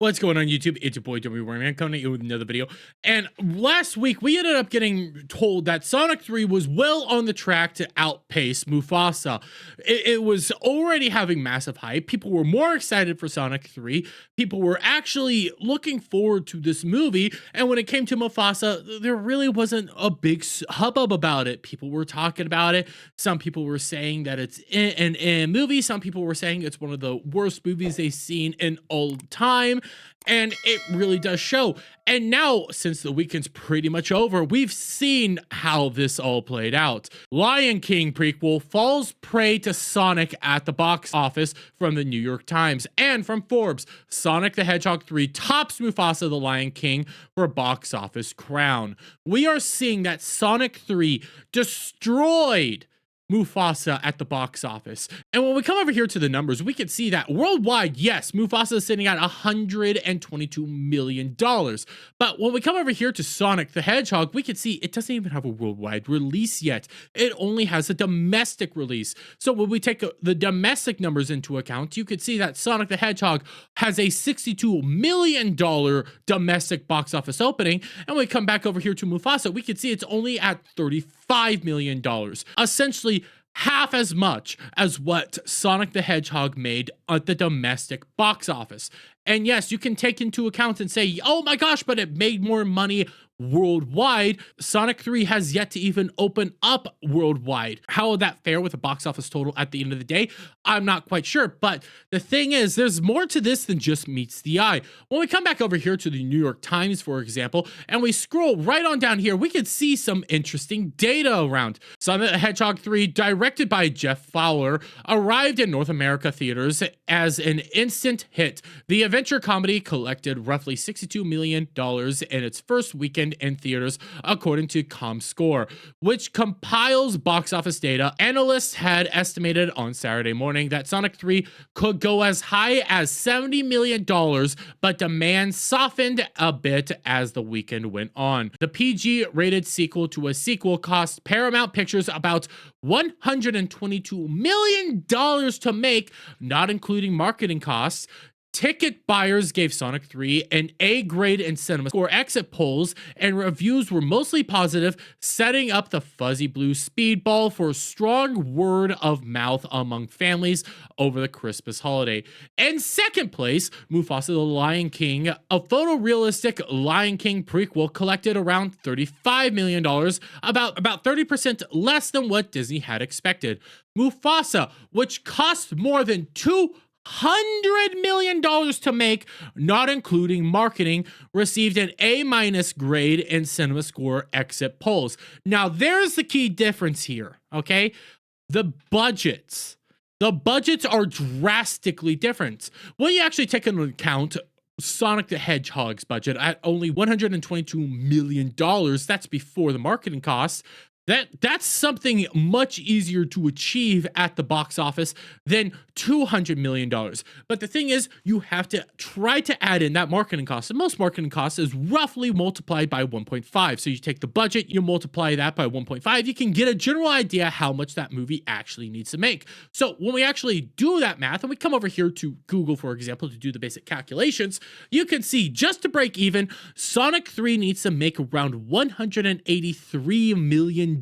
What's going on YouTube? It's your boy WRman coming at you with another video. And last week we ended up getting told that Sonic 3 was well on the track to outpace Mufasa. It was already having massive hype. People were more excited for Sonic 3. People were actually looking forward to this movie. And when it came to Mufasa, there really wasn't a big hubbub about it. People were talking about it. Some people were saying that it's a movie. Some people were saying it's one of the worst movies they've seen in all time. And it really does show. And now, since the weekend's pretty much over, we've seen how this all played out. Lion King prequel falls prey to Sonic at the box office from the New York Times. And from Forbes, Sonic the Hedgehog 3 tops Mufasa the Lion King for box office crown. We are seeing that Sonic 3 destroyed Mufasa at the box office. And when we come over here to the numbers, we can see that worldwide, yes, Mufasa is sitting at $122 million. But when we come over here to Sonic the Hedgehog, we can see it doesn't even have a worldwide release yet. It only has a domestic release. So when we take the domestic numbers into account, you can see that Sonic the Hedgehog has a $62 million domestic box office opening. And when we come back over here to Mufasa, we can see it's only at $35 million. Essentially, half as much as what Sonic the Hedgehog made at the domestic box office. And yes, you can take into account and say, oh my gosh, but it made more money worldwide. Sonic 3 has yet to even open up worldwide. How would that fare with a box office total at the end of the day? I'm not quite sure. But the thing is, there's more to this than just meets the eye. When we come back over here to the New York Times, for example, and we scroll right on down here, we can see some interesting data around. Sonic the Hedgehog 3, directed by Jeff Fowler, arrived in North America theaters as an instant hit. The adventure comedy collected roughly $62 million in its first weekend in theaters, according to ComScore, which compiles box office data. Analysts had estimated on Saturday morning that Sonic 3 could go as high as $70 million, but demand softened a bit as the weekend went on. The PG-rated sequel to a sequel cost Paramount Pictures about $122 million to make, not including marketing costs. Ticket buyers gave Sonic 3 an A grade in cinema score exit polls, and reviews were mostly positive, setting up the fuzzy blue speedball for a strong word of mouth among families over the Christmas holiday. In second place, Mufasa the Lion King, a photorealistic Lion King prequel, collected around $35 million, about 30% less than what Disney had expected. Mufasa, which cost more than $200 million to make, not including marketing, received an A- grade in cinema score exit polls. Now, there's the key difference here, okay? The budgets are drastically different. When you actually take into account Sonic the Hedgehog's budget at only $122 million, that's before the marketing costs. That's something much easier to achieve at the box office than $200 million. But the thing is, you have to try to add in that marketing cost. And most marketing costs is roughly multiplied by 1.5. So you take the budget, you multiply that by 1.5, you can get a general idea how much that movie actually needs to make. So when we actually do that math, and we come over here to Google, for example, to do the basic calculations, you can see just to break even, Sonic 3 needs to make around $183 million.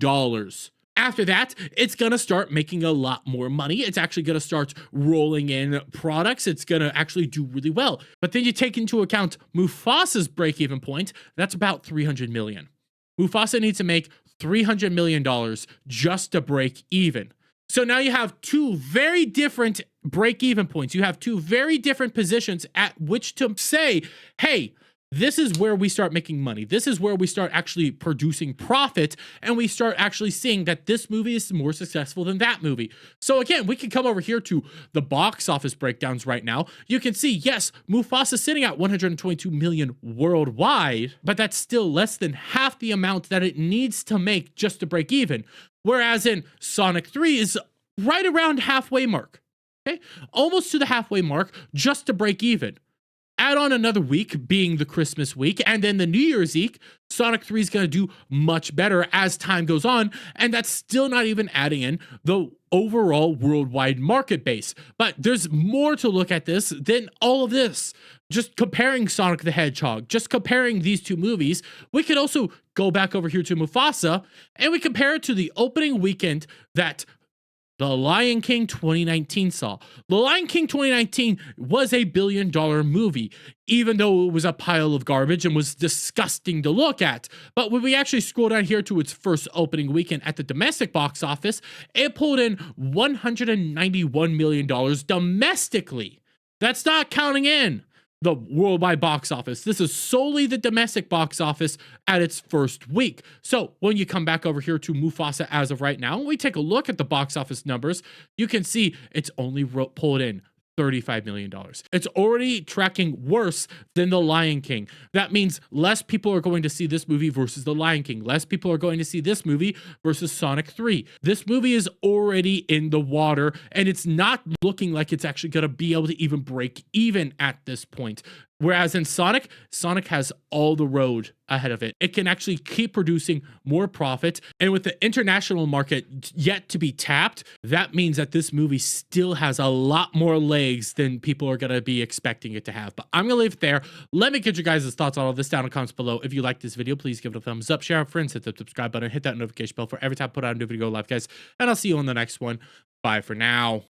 After that, it's going to start making a lot more money. It's actually going to start rolling in products. It's going to actually do really well. But then you take into account Mufasa's break-even point, that's about $300 million. Mufasa needs to make $300 million just to break even. So now you have two very different break-even points. You have two very different positions at which to say, hey, this is where we start making money. This is where we start actually producing profit, and we start actually seeing that this movie is more successful than that movie. So again, we can come over here to the box office breakdowns right now. You can see, yes, Mufasa sitting at $122 million worldwide, but that's still less than half the amount that it needs to make just to break even. Whereas in Sonic 3 is right around halfway mark, okay? Almost to the halfway mark just to break even. Add on another week, being the Christmas week, and then the New Year's week, Sonic 3 is going to do much better as time goes on, and that's still not even adding in the overall worldwide market base. But there's more to look at this than all of this. just comparing Sonic the Hedgehog, just comparing these two movies, we could also go back over here to Mufasa and we compare it to the opening weekend that The Lion King 2019 saw. The Lion King 2019 was a $1 billion movie, even though it was a pile of garbage and was disgusting to look at. But when we actually scroll down here to its first opening weekend at the domestic box office, it pulled in $191 million domestically. That's not counting in the worldwide box office. This is solely the domestic box office at its first week. So when you come back over here to Mufasa as of right now, we take a look at the box office numbers, you can see it's only pulled in $35 million. It's already tracking worse than The Lion King. That means less people are going to see this movie versus The Lion King. Less people are going to see this movie versus Sonic 3. This movie is already in the water, and it's not looking like it's actually going to be able to even break even at this point. Whereas in Sonic has all the road ahead of it. It can actually keep producing more profit. And with the international market yet to be tapped, that means that this movie still has a lot more legs than people are going to be expecting it to have. But I'm going to leave it there. Let me get your guys' thoughts on all this down in the comments below. If you like this video, please give it a thumbs up, share it with friends, hit the subscribe button, hit that notification bell for every time I put out a new video live, guys. And I'll see you on the next one. Bye for now.